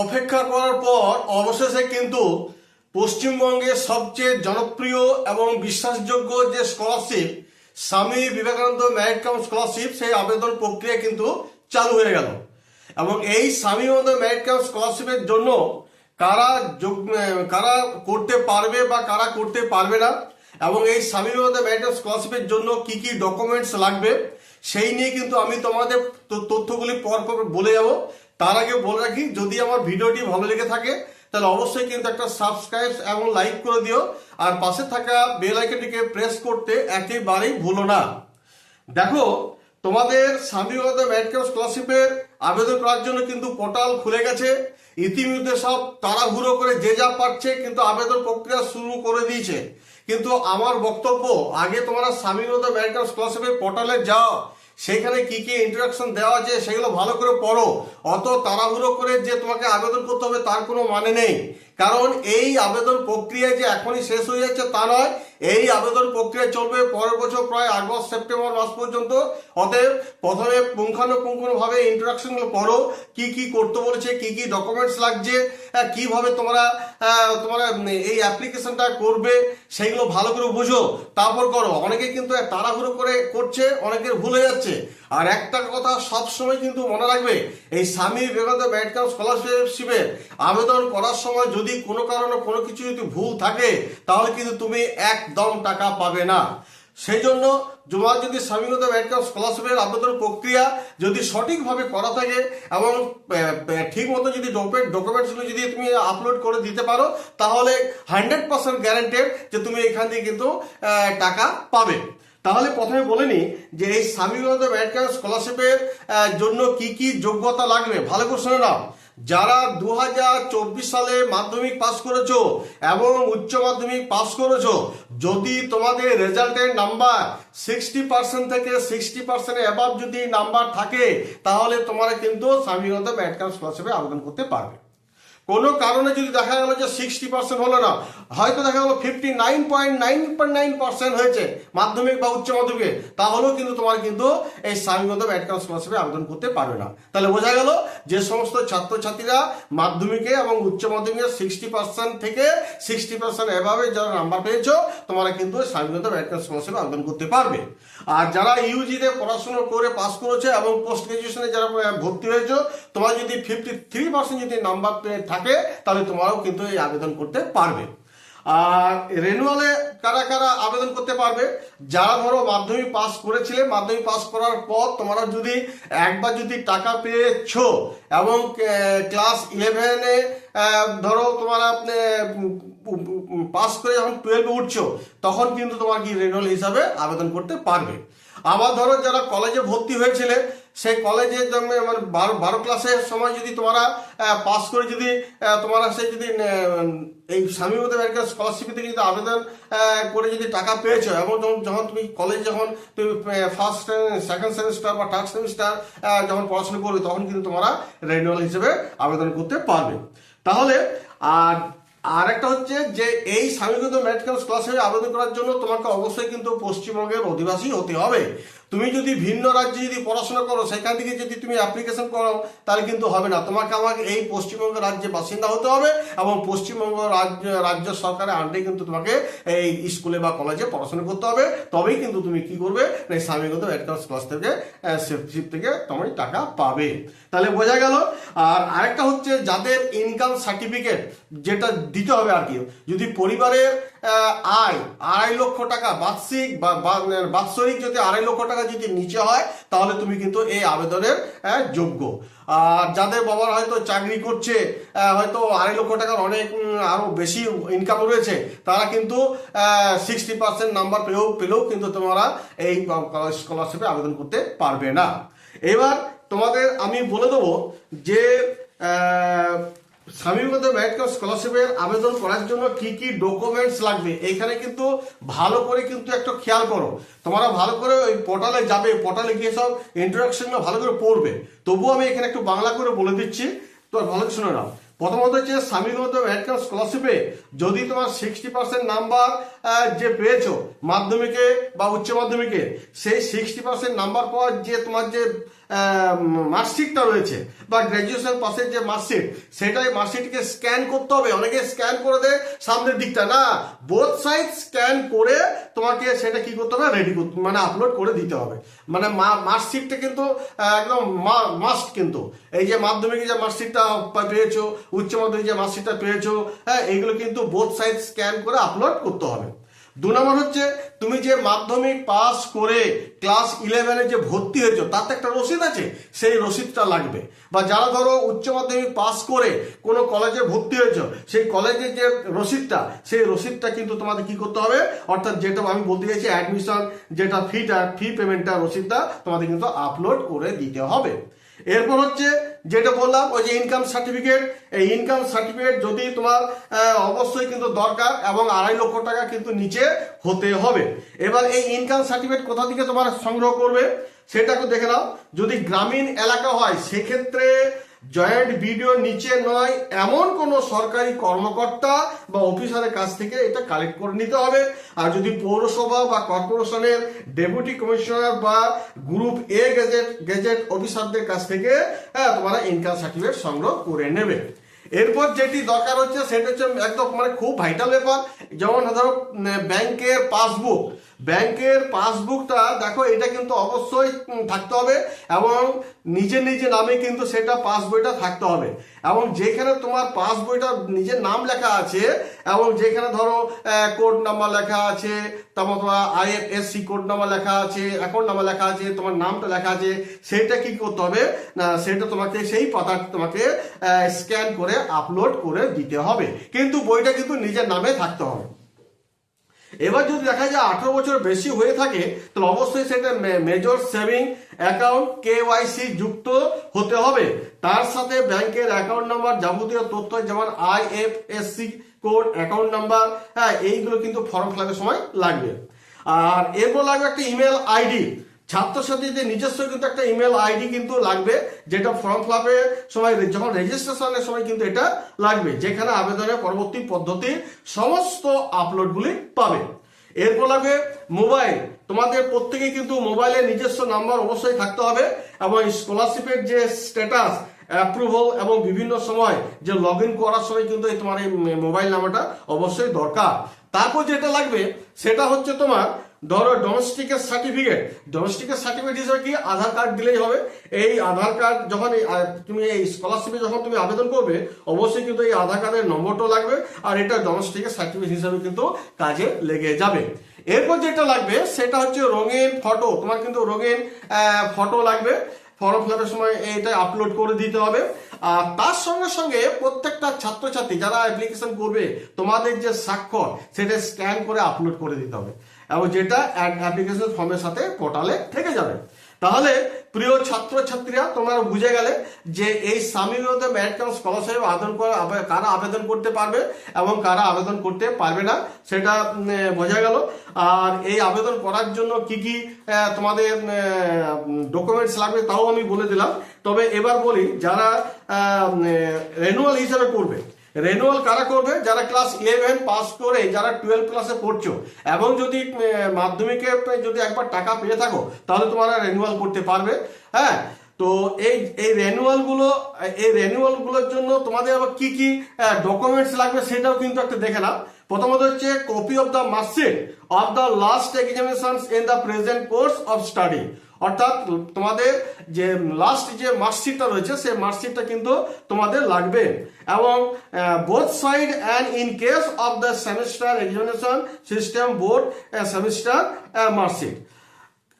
অপেক্ষা করার পর অবশেষে কিন্তু পশ্চিমবঙ্গের সবচেয়ে জনপ্রিয় এবং বিশ্বাসযোগ্য যে scholarship Swami Vivekananda merit cum scholarship সেই আবেদন প্রক্রিয়া কিন্তু চালু হয়ে গেল। এবং এই স্বামী বিবেকানন্দ মেরিট কাম স্কলারশিপের জন্য কারা কারা করতে পারবে বা কারা করতে পারবে না, এবং এই স্বামী বিবেকানন্দ মেরিট কাম স্কলারশিপের জন্য কি কি ডকুমেন্টস লাগবে সেই নিয়ে কিন্তু আমি তোমাদের তথ্যগুলি পরপর বলে যাব। তার আগে বলে রাখি, যদি আমার ভিডিওটি ভালো লেগে থাকে তাহলে অবশ্যই কিন্তু একটা সাবস্ক্রাইব এবং লাইক করে দিও, আর পাশে থাকা বেল আইকনটিকে প্রেস করতে একেবারেই ভুলো না। দেখো, তোমাদের স্বামী বিবেকানন্দ মেরিট কাম স্কলারশিপের আবেদন করার জন্য কিন্তু পোর্টাল খুলে গেছে। ইতিমধ্যে সব তাড়াহুড়ো করে যে যা পারছে কিন্তু আবেদন প্রক্রিয়া শুরু করে দিয়েছে। কিন্তু আমার বক্তব্য, আগে তোমরা স্বামী বিবেকানন্দ মেরিট কাম স্কলারশিপের পোর্টালে যাও, সেখানে কি কি ইন্ট্রোডাকশন দেওয়া আছে সেগুলো ভালো করে পড়ো। অত তাড়াহুড়ো করে যে তোমাকে আবেদন করতে হবে তার কোনো মানে নেই, কারণ এই আবেদন প্রক্রিয়া যে এখনই শেষ হয়ে যাচ্ছে তা নয়। এই আবেদন প্রক্রিয়া চলবে পরের বছর প্রায় আগস্ট সেপ্টেম্বর মাস পর্যন্ত। অতএব প্রথমে পুঙ্খানুপুঙ্খভাবে ইন্ট্রোডাকশনগুলো পড়ো, কি কি করতে বলেছে, কি কি ডকুমেন্টস লাগছে, কিভাবে তোমরা এই অ্যাপ্লিকেশনটা করবে সেইগুলো ভালো করে বুঝো, তারপর করো। অনেকে কিন্তু তাড়াহুড়ো করে করছে, অনেকের ভুলে যাচ্ছে। আর একটা কথা সবসময় কিন্তু মনে রাখবে, এই স্বামী বিবেকানন্দ মেরিট কাম স্কলারশিপের আবেদন করার সময় যদি কোনো কারণে কোনো কিছু যদি ভুল থাকে তাহলে কিন্তু তুমি একদম টাকা পাবে না। সেই জন্য তোমার যদি স্বামী বিবেকানন্দ মেরিট কাম স্কলারশিপের আবেদন প্রক্রিয়া যদি সঠিকভাবে করা থাকে এবং ঠিক মতো যদি ডকুমেন্টসগুলো যদি তুমি আপলোড করে দিতে পারো, তাহলে 100% গ্যারান্টেড যে তুমি এখান থেকে কিন্তু টাকা পাবে। তাহলে প্রথমে বলে নি যে এই স্বামী বিবেকানন্দ মেরিট কাম স্কলারশিপের জন্য কি কি যোগ্যতা লাগবে, ভালো করে শুনে নাও। যারা 2024 সালে মাধ্যমিক পাস করেছো এবং উচ্চ মাধ্যমিক পাস করেছো, যদি তোমাদের রেজাল্টের নাম্বার 60% থেকে 60% অ্যাবাভ যদি নাম্বার থাকে, তাহলে তোমরা কিন্তু স্বামী বিবেকানন্দ মেরিট কাম স্কলারশিপে আবেদন করতে পারবে। কোনো কারণে যদি দেখা গেল যে 60% হলো না, হয়তো দেখা গেল 59.9% হয়েছে মাধ্যমিক বা উচ্চ মাধ্যমিকে, তাহলেও কিন্তু তোমার কিন্তু এই স্বামী বিবেকানন্দ মেরিট কাম স্কলারশিপে আবেদন করতে পারবে না। তাহলে বোঝা গেল যে সমস্ত ছাত্রছাত্রীরা মাধ্যমিকে এবং উচ্চ মাধ্যমিকে 60% থেকে 60% এভাবে যারা নাম্বার পেয়েছো, তোমরা কিন্তু স্বামী বিবেকানন্দ মেরিট কাম স্কলারশিপে আবেদন করতে পারবে। আর যারা ইউজিতে পড়াশোনা করে পাস করেছে এবং পোস্ট গ্রাজুয়েশনে যারা ভর্তি হয়েছো, তোমার যদি 53% যদি নাম্বার থাকে তাহলে তোমরাও কিন্তু এই আবেদন করতে পারবে। আর রেনুয়ালে কারা কারা আবেদন করতে পারবে, যারা ধরো মাধ্যমিক পাস করেছিলে, মাধ্যমিক পাস করার পর তোমরা যদি একবার যদি টাকা পেয়েছো এবং ক্লাস 11-এ ধরো তোমরা পাস করে যখন 12-এ উঠছো, তখন কিন্তু তোমার কি রেনুয়াল হিসাবে আবেদন করতে পারবে। আবার ধরো যারা কলেজে ভর্তি হয়েছিলে, সেই কলেজে মানে 12 ক্লাসের সময় যদি তোমরা পাস করে যদি তোমরা সেই যদি এই Swami Vivekananda merit cum scholarship থেকে যদি আবেদন করে যদি টাকা পেয়েছো, এবং যখন তুমি কলেজ যখন তুমি ফার্স্ট সেকেন্ড সেমিস্টার বা থার্ড সেমিস্টার যখন পড়াশোনা করবে, তখন কিন্তু তোমরা রেনুয়াল হিসেবে আবেদন করতে পারবে। তাহলে আর একটা হচ্ছে যে এই স্বামী বিবেকানন্দ মেরিট কাম স্কলারশিপে আবেদন করার জন্য তোমাকে অবশ্যই কিন্তু পশ্চিমবঙ্গের অধিবাসী হতে হবে। তুমি যদি ভিন্ন রাজ্যে যদি পড়াশোনা করো, সেখান থেকে যদি তুমি অ্যাপ্লিকেশন করো, তাহলে কিন্তু হবে না। আমাকে এই পশ্চিমবঙ্গ রাজ্যে বাসিন্দা হতে হবে এবং পশ্চিমবঙ্গ রাজ্য সরকারের আন্ডারে কিন্তু তোমাকে এই স্কুলে বা কলেজে পড়াশোনা করতে হবে, তবেই কিন্তু তুমি কি করবে, এই Swami Vivekananda merit cum scholarship থেকে তুমি টাকা পাবে। তাহলে বোঝা গেল। আর আরেকটা হচ্ছে যাদের ইনকাম সার্টিফিকেট যেটা দিতে হবে আর কি, যদি পরিবারের আয় 2.5 লক্ষ টাকা বাৎসরিক যদি 2.5 লক্ষ টাকা যদি নিচে হয়, তাহলে তুমি কিন্তু এই আবেদনের যোগ্য। আর যাদের বাবার হয়তো চাকরি করছে, হয়তো 2.5 লক্ষ টাকার অনেক আরো বেশি ইনকাম রয়েছে, তারা কিন্তু 60% নাম্বার পেলেও কিন্তু তোমরা এই স্কলারশিপে আবেদন করতে পারবে না। এবার তোমাদের আমি বলে দেবো যে স্বামী বিবেকানন্দ মেরিট কাম স্কলারশিপের আবেদন করার জন্য কি কি ডকুমেন্টস লাগবে, এইখানে কিন্তু ভালো করে কিন্তু একটু খেয়াল করো। তোমরা ভালো করে ওই পোর্টালে যাবে, পোর্টালে গিয়ে সব ইন্ট্রোডাকশনগুলো ভালো করে পড়বে। তবুও আমি এখানে একটু বাংলা করে বলে দিচ্ছি, তো ভালো শুনে নাও। প্রথমত হচ্ছে স্বামী বিবেকানন্দ মেরিট স্কলারশিপে যদি তোমার 60% নাম্বার যে পেয়েছো মাধ্যমিকে বা উচ্চ মাধ্যমিকে, সেই 60% নাম্বার পাওয়ার যে তোমার যে মার্কশিটটা রয়েছে বা গ্র্যাজুয়েশন পাসের যে মার্কশিট, সেটাই মার্কশিটকে স্ক্যান করতে হবে। অনেকে স্ক্যান করে দেয় সামনের দিকটা, না, বোথ সাইড স্ক্যান করে তোমাকে সেটা কি করতে হবে, রেডি করতে মানে আপলোড করে দিতে হবে। মানে মার্কশিটটা কিন্তু একদম মাস্ট। কিন্তু এই যে মাধ্যমিকে যে মার্কশিটটা পেয়েছো, উচ্চ মাধ্যমিক যে মার্কশিটটা পেয়েছো, হ্যাঁ, এইগুলো কিন্তু বোথ সাইড স্ক্যান করে আপলোড করতে হবে। 2 নম্বর হচ্ছে তুমি যে মাধ্যমিক পাস করে ক্লাস 11-এ যে ভর্তি হয়েছো তাতে একটা রসিদ আছে, সেই রসিদটা লাগবে। বা যারা ধরো উচ্চ মাধ্যমিক পাস করে কোনো কলেজে ভর্তি হয়েছো, সেই কলেজের যে রসিদটা, সেই রসিদটা কিন্তু তোমাদের কি করতে হবে, অর্থাৎ যেটা আমি বলতে চাইছি অ্যাডমিশন যেটা ফি পেমেন্টটা রসিদটা তোমাদের কিন্তু আপলোড করে দিতে হবে। এরপর হচ্ছে যেটা বললাম ওই যে ইনকাম সার্টিফিকেট, এই ইনকাম সার্টিফিকেট যদি তোমার অবশ্যই কিন্তু দরকার এবং 2.5 লক্ষ টাকা কিন্তু নিচে হতে হবে। এবার এই ইনকাম সার্টিফিকেট কোথা থেকে তোমার সংগ্রহ করবে সেটাকে দেখে নাও। যদি গ্রামীণ এলাকা হয় সেক্ষেত্রে জয়েন্ট বিডিও নিচে নয় এমন কোনো সরকারি কর্মকর্তা বা অফিসারের কাছ থেকে এটা কালেক্ট করে নিতে হবে। আর যদি পৌরসভা বা কর্পোরেশনের ডেপুটি কমিশনার বা গ্রুপ এ গেজেট অফিসারদের কাছ থেকে তোমরা ইনকাম সার্টিফিকেট সংগ্রহ করে নেবে। এরপর যেটি দরকার হচ্ছে সেটা হচ্ছে একদম মানে খুব ভাইটাল ব্যাপার, যেমন ধরো ব্যাংকের পাসবুক। ব্যাংকের পাসবুকটা দেখো এটা কিন্তু অবশ্যই থাকতে হবে এবং নিজের নামে কিন্তু সেটা পাসবইটা থাকতে হবে। এবং যেখানে তোমার পাসবইটা নিজের নাম লেখা আছে এবং যেখানে ধরো কোড নাম্বার লেখা আছে, তারপর তোমার IFSC কোড নাম্বার লেখা আছে, অ্যাকাউন্ট নাম্বার লেখা আছে, তোমার নামটা লেখা আছে, সেটা কি করতে হবে না, সেটা তোমাকে সেই পাতা তোমাকে স্ক্যান করে আপলোড করে দিতে হবে, কিন্তু বইটা কিন্তু নিজের নামে থাকতে হবে। এবার যদি দেখা যায় 18 বছর বেশি হয়ে থাকে তাহলে অবশ্যই সেটা মেজর সেভিং অ্যাকাউন্ট KYC যুক্ত হতে হবে। তার সাথে ব্যাংকের অ্যাকাউন্ট নাম্বার, যাবতীয় তথ্য যেমন IFSC কোড, অ্যাকাউন্ট নাম্বার, হ্যাঁ, এইগুলো কিন্তু ফর্ম ফিল আপের সময় লাগবে। আর এরপর লাগবে একটা ইমেল আইডি। ছাত্রছাত্রীদের নিজস্ব কিন্তু একটা ইমেল আইডি কিন্তু লাগবে, যেটা ফর্ম ফিল আপের সময় যখন রেজিস্ট্রেশনের সময় কিন্তু এটা লাগবে, যেখানে আবেদনের পরবর্তী পদ্ধতির সমস্ত আপলোডগুলি পাবে। এরপর লাগবে মোবাইল। তোমাদের প্রত্যেকেই কিন্তু মোবাইলের নিজস্ব নাম্বার অবশ্যই থাকতে হবে এবং স্কলারশিপের যে স্ট্যাটাস, অ্যাপ্রুভাল এবং বিভিন্ন সময় যে লগ ইন করার সময় কিন্তু তোমার এই মোবাইল নাম্বারটা অবশ্যই দরকার। তারপর যেটা লাগবে সেটা হচ্ছে তোমার ধরো ডোমেস্টিকের সার্টিফিকেট। ডোমেস্টিকের সার্টিফিকেট হিসেবে কি আধার কার্ড দিলেই হবে। এই আধার কার্ড যখন তুমি এই স্কলারশিপে যখন তুমি আবেদন করবে অবশ্যই কিন্তু এই আধার কার্ডের নম্বরটাও লাগবে, আর এটা ডোমেস্টিকের সার্টিফিকেট হিসেবে কিন্তু কাজে লেগে যাবে। এরপর যেটা লাগবে সেটা হচ্ছে রঙিন ফটো। তোমার কিন্তু রঙিন ফটো লাগবে, ফর্ম ফিল আপের সময় এটা আপলোড করে দিতে হবে। আর তার সঙ্গে সঙ্গে প্রত্যেকটা ছাত্রছাত্রী যারা অ্যাপ্লিকেশন করবে তোমাদের যে স্বাক্ষর সেটা স্ক্যান করে আপলোড করে দিতে হবে এবং যেটা অ্যাপ্লিকেশন ফর্মের সাথে পোর্টালে থেকে যাবে। তাহলে প্রিয় ছাত্রছাত্রীরা তোমরা বুঝে গেলে যে এই Swami Vivekananda merit cum scholarship আবেদন করে কারা আবেদন করতে পারবে এবং কারা আবেদন করতে পারবে না সেটা বোঝা গেল। আর এই আবেদন করার জন্য কি কি তোমাদের ডকুমেন্টস লাগবে তাও আমি বলে দিলাম। তবে এবার বলি যারা রেনুয়াল হিসাবে করবে, রেনুয়াল কারা করবে, যারা ক্লাস 11 পাস করে যারা 12 ক্লাসে পড়ছো এবং যদি মাধ্যমিকে যদি একবার টাকা পেয়ে থাকো তাহলে তোমরা রেনুয়াল করতে পারবে। হ্যাঁ, তো এই রেনুয়ালগুলোর জন্য তোমাদের আবার কি কি ডকুমেন্টস লাগবে সেটাও কিন্তু একটা দেখে নাও। প্রথমত হচ্ছে copy of the marksheet of the last examinations in the present course of study. অর্থাৎ তোমাদের যে লাস্ট যে মার্কশিটটা রয়েছে সেই মার্কশিটটা কিন্তু তোমাদের লাগবে এবং both side and in case of the semester examination system board semester marksheet.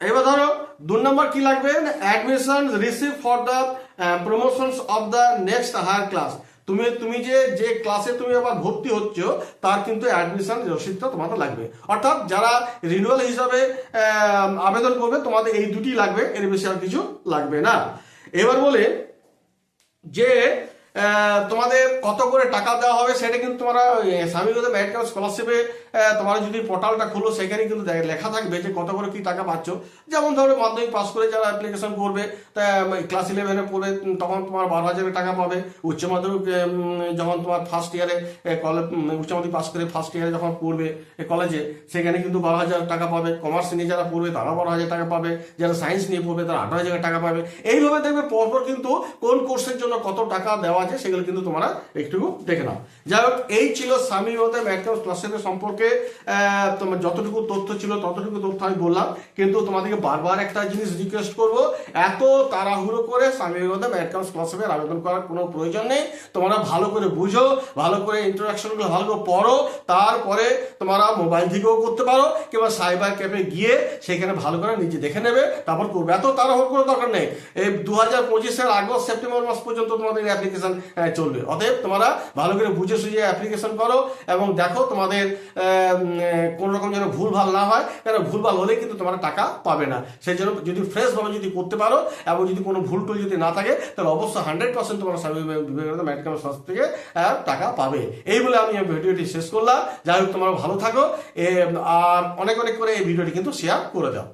এবার ধরো 2 নম্বর কি লাগবে, admission receive for the promotions of the next higher class. তুমি যে ক্লাসে তুমি আবার ভর্তি হচ্ছ তার কিন্তু অ্যাডমিশন রসিদটা তোমাদের লাগবে। অর্থাৎ যারা রিনিউয়াল হিসাবে আবেদন করবে তোমাদের এই দুটি লাগবে, এর বেশি আর কিছু লাগবে না। এবার বলে যে তোমাদের কত করে টাকা দেওয়া হবে সেটা কিন্তু তোমরা স্বামী বিবেকানন্দ মেরিট কাম স্কলারশিপে তোমরা যদি পোর্টালটা খুলো সেখানে কিন্তু লেখা থাকবে যে কত করে কি টাকা পাচ্ছ। যেমন ধরো মাধ্যমিক পাস করে যারা অ্যাপ্লিকেশন করবে তা ক্লাস 11-এ পড়বে তখন তোমার 12,000 টাকা পাবে। উচ্চ মাধ্যমিক যখন তোমার ফার্স্ট ইয়ারে কলেজ উচ্চ মাধ্যমিক পাস করে ফার্স্ট ইয়ারে যখন পড়বে কলেজে সেখানে কিন্তু 12,000 টাকা পাবে। কমার্স নিয়ে যারা পড়বে তারা 12,000 টাকা পাবে, যারা সায়েন্স নিয়ে পড়বে তারা 18,000 টাকা পাবে। এইভাবে দেখবে পরপর কিন্তু কোন কোর্সের জন্য কত টাকা দেওয়া আছে সেগুলো কিন্তু তোমরা একটু দেখে নাও। যাই হোক, এই ছিল স্বামী বিবেকানন্দ মেরিট কাম স্কলারশিপের সম্পর্কে তোমার যতটুকু তথ্য ছিল ততটুকু তথ্য আমি বললাম। কিন্তু তোমাদেরকে বারবার একটা জিনিস রিকোয়েস্ট করব, এত তাড়াহুড়ো করে স্বামী বিবেকানন্দ মেরিট কাম স্কলারশিপের আবেদন করার কোনো প্রয়োজন নেই। তোমরা ভালো করে বুঝো, ভালো করে ইন্ট্রোডাকশনগুলো ভালো করে পড়ো, তারপরে তোমরা মোবাইল থেকেও করতে পারো কিংবা সাইবার ক্যাফে গিয়ে সেখানে ভালো করে নিজে দেখে নেবে, তারপর করবে। এত তাড়াহুড়ো করার দরকার নেই। এই 2025-এর আগস্ট সেপ্টেম্বর মাস পর্যন্ত তোমাদের অ্যাপ্লিকেশন চলবে। অতএব তোমরা ভালো করে বুঝে সুঝে অ্যাপ্লিকেশন করো এবং দেখো তোমাদের কোন রকম যেন ভুলভাল না হয়, কারণ ভুলভাল হলে কিন্তু তোমরা টাকা পাবে না। সেই জন্য যদি ফ্রেশভাবে যদি করতে পারো এবং যদি কোনো ভুল টুল যদি না থাকে তাহলে অবশ্যই 100% তোমরা Swami Vivekananda merit cum scholarship থেকে টাকা পাবে। এই বলে আমি ভিডিওটি শেষ করলাম। যাই হোক, তোমরা ভালো থাকো আর অনেক অনেক করে এই ভিডিওটি কিন্তু শেয়ার করে দাও।